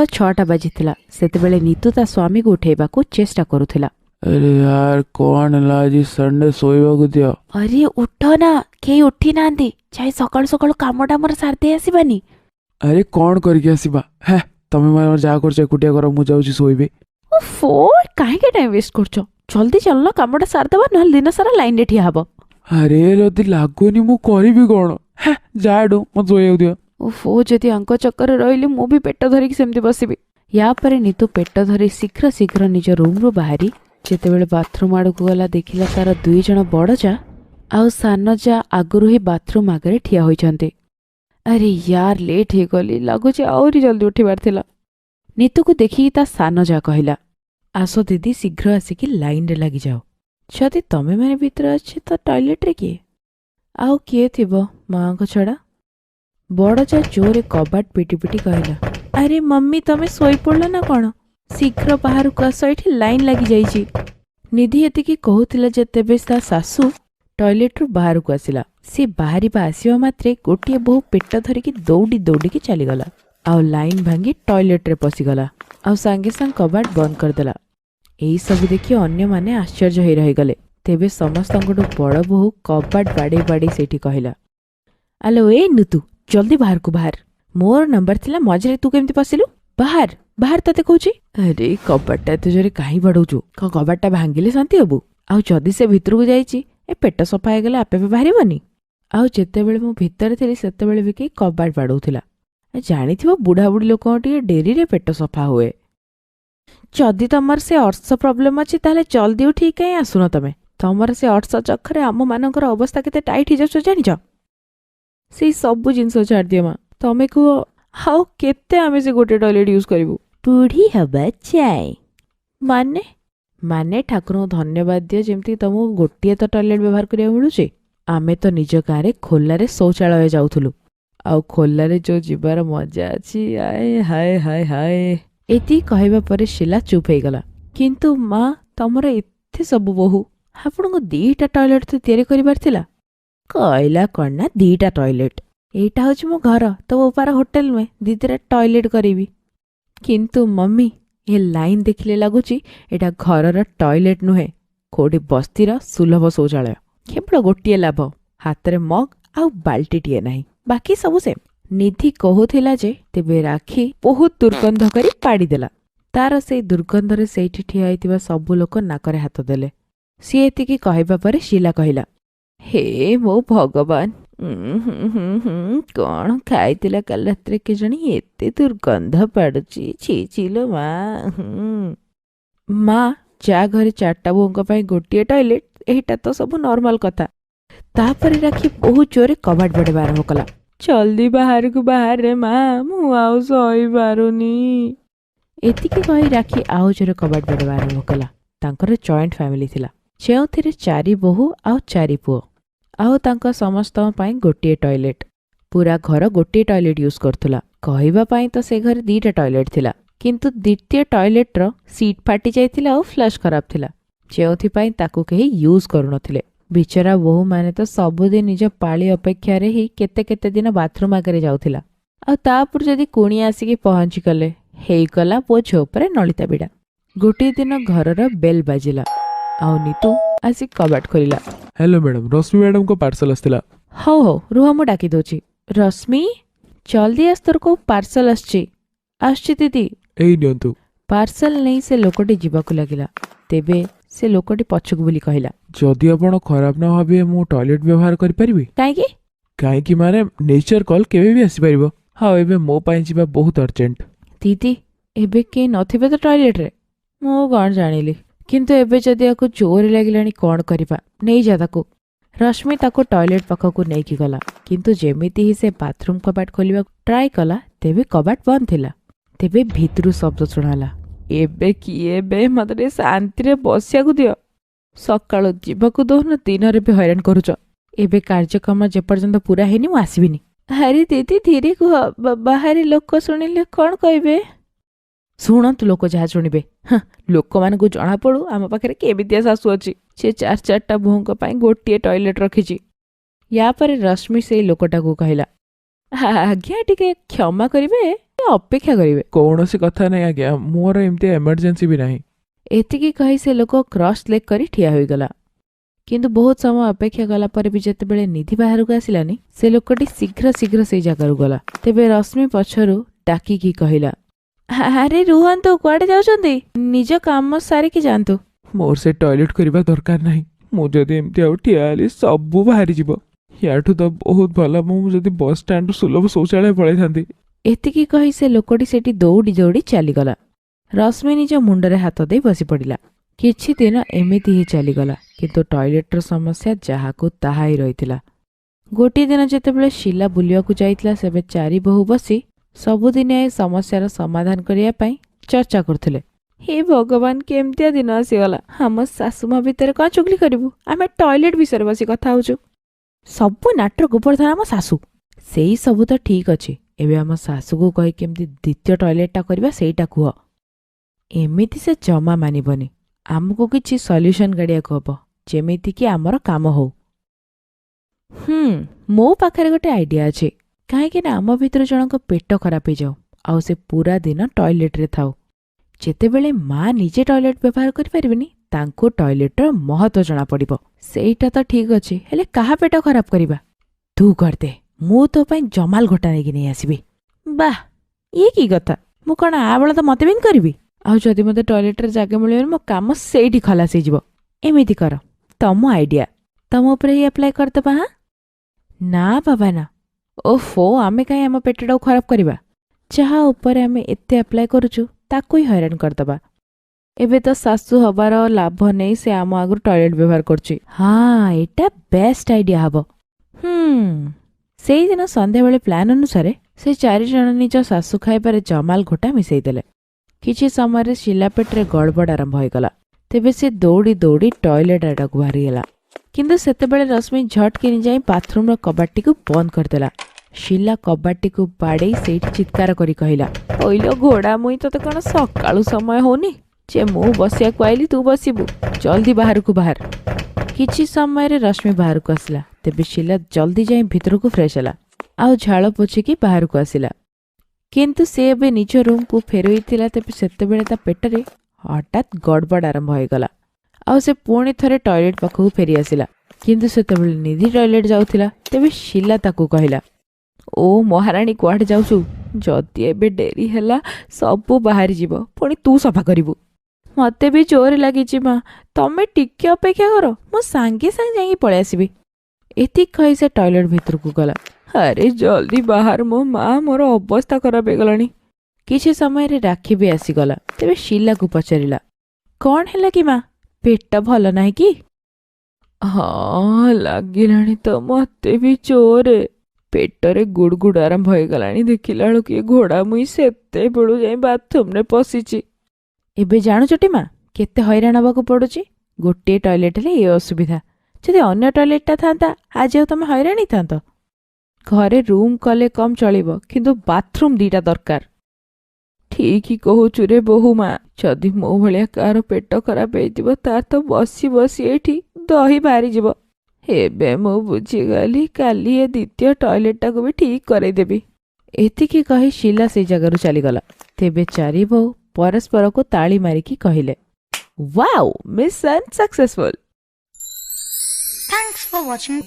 सकाळ 6टा बाजिथिला सेतेबेले नीतू ता स्वामी को उठेबाकू चेष्टा करुथिला। अरे यार कौन है आज संडे सोइबाकू दियो। अरे उठ ना, के उठी नांदी चाहे सकाळ सकाळ कामटा मोर सारते आसीबानी। अरे कौन करके आसीबा है तमे मार जा करछ एकुटिया कर मु जाउची सोइबे। ओफो काहे के टाइम वेस्ट करछो, जल्दी चल ना कामटा सार देबा नहल दिन सारा लाइन रे ठिया हबो। अरे रदी लागोनी मु करबी कोन है जाडो मत सोइउ दियो। ओफो जदि अंक चक्कर रहिली मु भी पेट धरिक सेमती बसिबी। या परे नीतू पेट धरी शीघ्र शीघ्र निज रूम रो बाहरी जेतेबेले बाथरूम आड़ को गला देखिला तार दुई जण बड़ जा आउ सान जा आगुरु ही बाथरूम आगे ठिया होइछन्ते। अरे यार लेट हे गली लागुचे आउरी जल्दी उठिबार थिला। नीतू को देखि ता सान जा कहिला, आसो दीदी शीघ्र आसिकी लाइन रे लागि जाओ। जदि तमे माने भीतर अछि तो टॉयलेट रे किए आउ किए थिबो मां को छड़ा। बड़ जा जोरे कबाट पिटी पिटी कहला, अरे मम्मी तमे सोई पड़ला ना कौन, शीघ्र बाहर को आस एठी लाइन लगी जाइछि। निधि एतिकी कहूथिला जे तेबे ता सासू टॉयलेट रु बाहर को आसिला। से बाहरी बा आसीबा मात्रे गोटिए बहु पेट धरिकी दौड़ी दौड़ी की चली गला आउ लाइन भांगी टॉयलेट रे पसी गला आउ संगे संग कबाट बंद कर देला। एई सब देखि अन्य माने आश्चर्य होई रहि गले। तेबे समस्तंगडु बड़ बहु कबाट बाडे बाडे सेठी कहला, आलो ए नुतु जल्दी बाहर को बाहर, मोर नंबर थिला मझरे तू केमती पसिलु, बाहर बाहर तते कहूची। अरे कबाटा तुजरे काहे बडौचु, कबाटा भांगिले शांति हबु आउ जदी से भितर को जाईची ए पेट सफा हे गेले आपे बाहरिबनी। आउ जेतेबेले मु भितर थिली सेतेबेले भी के कबाट बाडौथिला। जानिथिबो बुढ़ा बुढ़ी लोक टिके डेरी रे पेट सफा हुए। जदी तमर से अर्थ प्रॉब्लम अछि ताले जल्दी उठी काई आसुन तमे, तमर से अर्थ चक्करे आम मानकर अवस्था केते टाइट हि जाछ जानिछ। से सब जिनस छाड़ दिए माँ, तमें कह हाउ केते आमे से गोटे टॉयलेट यूज करिवु। बुढ़ी हबा चाहे माने माने ठाकुर धन्यवाद दियो जेमती तुमको गोटे तो टॉयलेट व्यवहार करिया मिलुचे। आमे तो निज गाँव में खोलारे शौचालय जाउथुलु आउ खोलारे जो जीवार मजा अछि आए हाय हाय हाय। एति कहबा परे शिला चुप हो गला। किंतु माँ तमर एथे सब बहु आपण को दीटा टॉयलेट तो तैयारी करिबार थिला। कहला कौन ना दीटा टॉयलेट, एटा हूँ मो घर तो उपार होटेल में दीदीरा टॉयलेट करी। किंतु मम्मी ये लाइन देखिले लगुची एटा घरर टॉयलेट नुहे, कोडी बस्तीर सुलभ शौचालय। केवल गोटे लाभ हाथ रे मग आउ बाल्टीटिए नहीं, बाकी सब सेम। निधि कहूथिला जे तेबे राखी बहुत दुर्गंध करी पाड़ी देला। तार से दुर्गंध रे सेठी ठिया होइतिबा सब लोक नाकरे हाथ देले। सी एतिकी कहबा परे शीला कहिला, हे मो भगवान कौन खाइतिला काल रात्रे के जणी एते दुर्गंध पाडुची, छी छिलो माँ जा घरे 4टा बोंग पाई गोटे टॉयलेट, एटा तो सब नॉर्मल कथा। तापरे राखी बहुत जोरे कबाट बड़े आरंभ कला, जल्दी बाहर को बाहर रे माँ मु आउ सही पारुनी। एतिकी कही राखी आउ जोरे कबाट बड़े आरंभ कला। तांकर जॉइंट फैमिली थिला जेउथिरे 4 बोहू आउ 4 पुओ आउ तांका समस्त पाई गोटे टॉयलेट। पूरा घर गोटे टॉयलेट यूज करथुला। कहबा पाई तो से घर 2टा टॉयलेट थिला, किंतु द्वितीय टॉयलेट रो सीट फाटी जाइथिला और फ्लश खराब थिला, जेउथि पाई ताकू केही यूज करू नथिले। बिचरा बोहू माने तो सबुदिन निज पाली अपेक्षा रे ही केते केते दिन बाथरूम आगे जाउथिला। आ तापुर जदी कुणी आसिकी पहुंची गले हेई गला पो झोपरे नलिता बिडा। गोटे दिन घरर बेल बाजिला आउ नीतू आसी कबाट खोलिला। हेलो मैडम, रश्मि मैडम को पार्सल आस्तिला। हो हो रुह मु डाकी दोची। रश्मि जल्दी आस, तोर को पार्सल आसची दीदी। एई नियंतु। पार्सल नहीं से लोकटी जीवाकू लागिला। तेबे से लोकटी पछक बुली कहिला, जदि आपण खराब न भाबे मु टॉयलेट व्यवहार करि परिबी। काहे माने नेचर कॉल केबे भी आसी परिबो। हां एबे मो पाई जीवा बहुत अर्जेंट। दीदी एबे के नथिबे तो टॉयलेट रे, मो कोन जानिली। किंतु एबे जदि आकु जोर लागिलानी कोन करिबा, नहीं जा ताकू। रश्मि ताको टॉयलेट पखकू नहीं की गला, किंतु जेमिति ही से बाथरूम कबाट खोलिबा ट्राई कला तेबे कबाट बंद थिला। तेबे भितरु शब्द सुनाला, एबे किए बे मते शांति रे बसिया को दियो, सकाळो जीवाकू दोन दिन रे भी हैरान करूच। एबे कार्यक्रम जे पर्यंत पूरा हेनी मु आसीबिनी। अरे दीदी धीरे कह, बाहरी लोक सुनिले कोन कहबे। शुणु लोक जहाँ शुणे लोक मान को जना पड़ू आम पाखे केमितिया सासू अच्छी सी 4 बोहूं गोटे टॉयलेट रखी। या पर रश्मि से लोकटा को कहला, आज्ञा टिके क्षमा करेंगे, ସେ ଅପେକ୍ଷା କରିବେ। କୌଣସି କଥା ନାହିଁ ଆଜ୍ଞା, ମୋର ଏମିତି ଏମର୍ଜେନ୍ସି ବି ନାହିଁ। ଏତିକି କହି ସେ ଲୋକ କ୍ରସ୍ ଲେଗ୍ କରି ଠିଆ ହୋଇଗଲା। କିନ୍ତୁ ବହୁତ ସମୟ ଅପେକ୍ଷା କଲା ପରେ ବି ଯେତେବେଳେ ନିଧି ବାହାରକୁ ଆସିଲାନି, ସେ ଲୋକଟି ଶୀଘ୍ର ଶୀଘ୍ର ସେଇ ଜାଗାରୁ ଗଲା। ତେବେ ରଶ୍ମି ପଛରୁ ଡାକିକି କହିଲା, ଆରେ ରୁହନ୍ତୁ, କୁଆଡେ ଯାଉଛନ୍ତି? ନିଜ କାମ ସାରିକି ଯାଆନ୍ତୁ। ମୋର ସେ ଟଏଲେଟ୍ କରିବା ଦରକାର ନାହିଁ। ମୁଁ ଯଦି ଏମିତି ଆଉ ଠିଆ ହେଲି ସବୁ ବାହାରିଯିବ। ୟାଠୁ ତ ବହୁତ ଭଲ ମୁଁ ଯଦି ବସ୍ ଷ୍ଟାଣ୍ଡରୁ ସୁଲଭ ଶୌଚାଳୟ ପଳେଇଥାନ୍ତି। ଏତିକି କହି ସେ ଲୋକଟି ସେଠି ଦୌଡ଼ି ଦୌଡ଼ି ଚାଲିଗଲା। ରଶ୍ମି ନିଜ ମୁଣ୍ଡରେ ହାତ ଦେଇ ବସି ପଡ଼ିଲା। କିଛି ଦିନ ଏମିତି ହିଁ ଚାଲିଗଲା, କିନ୍ତୁ ଟଏଲେଟ୍ର ସମସ୍ୟା ଯାହାକୁ ତାହା ହିଁ ରହିଥିଲା। ଗୋଟିଏ ଦିନ ଯେତେବେଳେ ଶିଲା ବୁଲିବାକୁ ଯାଇଥିଲା, ସେବେ ଚାରି ବୋହୂ ବସି ସବୁଦିନିଆ ଏ ସମସ୍ୟାର ସମାଧାନ କରିବା ପାଇଁ ଚର୍ଚ୍ଚା କରୁଥିଲେ। ହେ ଭଗବାନ, କେମିତିଆ ଦିନ ଆସିଗଲା। ଆମ ଶାଶୁମା ଭିତରେ କ'ଣ ଚୁଗଲି କରିବୁ? ଆମେ ଟଏଲେଟ୍ ବିଷୟରେ ବସି କଥା ହଉଛୁ। ସବୁ ନାଟର ଗୋବର୍ଦ୍ଧନ ଆମ ଶାଶୁ। ସେଇ ସବୁ ତ ଠିକ୍ ଅଛି, ଏବେ ଆମ ଶାଶୁକୁ କହି କେମିତି ଦ୍ୱିତୀୟ ଟଏଲେଟ୍ଟା କରିବା ସେଇଟା କୁହ। ଏମିତି ସେ ଜମା ମାନିବନି। ଆମକୁ କିଛି ସଲ୍ୟୁସନ୍ କାଢ଼ିବାକୁ ହବ, ଯେମିତିକି ଆମର କାମ ହଉ। ମୋ ପାଖରେ ଗୋଟେ ଆଇଡ଼ିଆ ଅଛି। କାହିଁକିନା ଆମ ଭିତରୁ ଜଣଙ୍କ ପେଟ ଖରାପ ହେଇଯାଉ, ଆଉ ସେ ପୁରା ଦିନ ଟଏଲେଟ୍ରେ ଥାଉ। ଯେତେବେଳେ ମା ନିଜେ ଟଏଲେଟ୍ ବ୍ୟବହାର କରିପାରିବେନି, ତାଙ୍କୁ ଟଏଲେଟ୍ର ମହତ୍ତ୍ୱ ଜଣାପଡ଼ିବ। ସେଇଟା ତ ଠିକ୍ ଅଛି, ହେଲେ କାହା ପେଟ ଖରାପ କରିବା? ତୁ କରିଦେ, ମୁଁ ତୋ ପାଇଁ ଜମାଲ ଘୋଟା ନେଇକି ନେଇ ଆସିବି। ବାଃ, ଇଏ କି କଥା? ମୁଁ କ'ଣ ଆ ବେଳ ତ ମତେ ବି କରିବି? ଆଉ ଯଦି ମୋତେ ଟଏଲେଟ୍ରେ ଜାଗା ମିଳିବନି, ମୋ କାମ ସେଇଠି ଖଲାସ ହେଇଯିବ। ଏମିତି କର, ତମ ଆଇଡ଼ିଆ ତମ ଉପରେ ହିଁ ଆପ୍ଲାଏ କରିଦେବା। ନା ବାବା ନା। ଓହୋ, ଆମେ କାହିଁ ଆମ ପେଟଟାକୁ ଖରାପ କରିବା? ଯାହା ଉପରେ ଆମେ ଏତେ ଆପ୍ଲାଏ କରୁଛୁ ତାକୁ ହିଁ ହଇରାଣ କରିଦେବା। ଏବେ ତ ଶାଶୁ ହବାର ଲାଭ ନେଇ ସେ ଆମ ଆଗରୁ ଟଏଲେଟ୍ ବ୍ୟବହାର କରୁଛି। ହଁ, ଏଇଟା ବେଷ୍ଟ ଆଇଡ଼ିଆ ହବ। ସେଇଦିନ ସନ୍ଧ୍ୟାବେଳେ ପ୍ଲାନ୍ ଅନୁସାରେ ସେ ଚାରିଜଣ ନିଜ ଶାଶୁ ଖାଇବାରେ ଜମାଲ ଘୋଟା ମିଶାଇ ଦେଲେ। କିଛି ସମୟରେ ଶିଲା ପେଟରେ ଗଡ଼ବଡ଼ ଆରମ୍ଭ ହୋଇଗଲା। ତେବେ ସେ ଦୌଡ଼ି ଦୌଡ଼ି ଟଏଲେଟ୍ ଆଡ଼କୁ ବାହାରିଗଲା। କିନ୍ତୁ ସେତେବେଳେ ରଶ୍ମି ଝଟକିନି ଯାଇ ବାଥରୁମ୍ର କବାଟଟିକୁ ବନ୍ଦ କରିଦେଲା। ଶିଲା କବାଟଟିକୁ ବାଡ଼େଇ ସେଇଠି ଚିତ୍କାର କରି କହିଲା, ଓଇଲୋ ଘୋଡ଼ା ମୁଇଁ, ତତେ କ'ଣ ସକାଳୁ ସମୟ ହଉନି ଯେ ମୁଁ ବସିବାକୁ ଆଇଲି ତୁ ବସିବୁ? ଜଲ୍ଦି ବାହାରକୁ ବାହାର। କିଛି ସମୟରେ ରଶ୍ମି ବାହାରକୁ ଆସିଲା। ତେବେ ଶିଲା ଜଲ୍ଦି ଯାଇ ଭିତରକୁ ଫ୍ରେଶ୍ ହେଲା, ଆଉ ଝାଳ ପୋଛିକି ବାହାରକୁ ଆସିଲା। କିନ୍ତୁ ସେ ଏବେ ନିଜ ରୁମ୍କୁ ଫେରୁଥିଲା। ତେବେ ସେତେବେଳେ ତା ପେଟରେ ହଠାତ୍ ଗଡ଼ବଡ଼ ଆରମ୍ଭ ହୋଇଗଲା, ଆଉ ସେ ପୁଣି ଥରେ ଟଏଲେଟ୍ ପାଖକୁ ଫେରି ଆସିଲା। କିନ୍ତୁ ସେତେବେଳେ ନିଧି ଟଏଲେଟ୍ ଯାଉଥିଲା। ତେବେ ଶିଲା ତାକୁ କହିଲା, ଓ ମହାରାଣୀ, କୁଆଡ଼େ ଯାଉଛୁ? ଯଦି ଏବେ ଡେରି ହେଲା ସବୁ ବାହାରିଯିବ, ପୁଣି ତୁ ସଫା କରିବୁ। ମତେ ବି ଜୋର ଲାଗିଛି ମା, ତମେ ଟିକେ ଅପେକ୍ଷା କର, ମୁଁ ସାଙ୍ଗେ ସାଙ୍ଗେ ଯାଇକି ପଳେଇ ଆସିବି। ଏତିକି କହି ସେ ଟଏଲେଟ୍ ଭିତରକୁ ଗଲା। ଆରେ ଜଲ୍ଦି ବାହାର ମୋ ମା, ମୋର ଅବସ୍ଥା ଖରାପ ହେଇଗଲାଣି। କିଛି ସମୟରେ ରାକ୍ଷୀ ବି ଆସିଗଲା। ତେବେ ଶିଲାକୁ ପଚାରିଲା, କ'ଣ ହେଲା କି ମା? ପେଟ ଭଲ ନାହିଁ କି? ହଁ, ଲାଗିଲାଣି ତ ମତେ ବି ଜୋରେ। ପେଟରେ ଗୁଡ଼ଗୁଡ଼ ଆରମ୍ଭ ହେଇଗଲାଣି। ଦେଖିଲା ବେଳକୁ କିଏ ଘୋଡ଼ା ମୁଇଁ ସେତେବେଳୁ ଯାଇ ବାଥରୁମ୍ରେ ପଶିଛି। ଏବେ ଜାଣୁଛଟି ମା, କେତେ ହଇରାଣ ହେବାକୁ ପଡ଼ୁଛି। ଗୋଟିଏ ଟଏଲେଟ୍ ହେଲେ ଏ ଅସୁବିଧା। ଯଦି ଅନ୍ୟ ଟଏଲେଟ୍ଟା ଥାନ୍ତା, ଆଜି ଆଉ ତମେ ହଇରାଣ ହେଇଥାନ୍ତ। ଘରେ ରୁମ୍ କଲେ କମ୍ ଚଳିବ, କିନ୍ତୁ ବାଥରୁମ୍ ଦିଟା ଦରକାର। ଠିକ୍ କହୁଛୁ ରେ ବୋହୁ ମା। ଯଦି ମୋ ଭଳିଆ କାହାର ପେଟ ଖରାପ ହେଇଥିବ, ତାର ତ ବସି ବସି ଏଇଠି ଦହି ବାହାରିଯିବ। ଏବେ ମୁଁ ବୁଝିଗଲି, କାଲି ଏ ଦ୍ୱିତୀୟ ଟଏଲେଟ୍ଟାକୁ ବି ଠିକ୍ କରେଇଦେବି। ଏତିକି କହି ଶିଲା ସେଇ ଜାଗାରୁ ଚାଲିଗଲା। ତେବେ ଚାରି ବୋହୂ ପରସ୍ପରକୁ ତାଳି ମାରିକି କହିଲେ, wow, mission successful. Thanks for watching.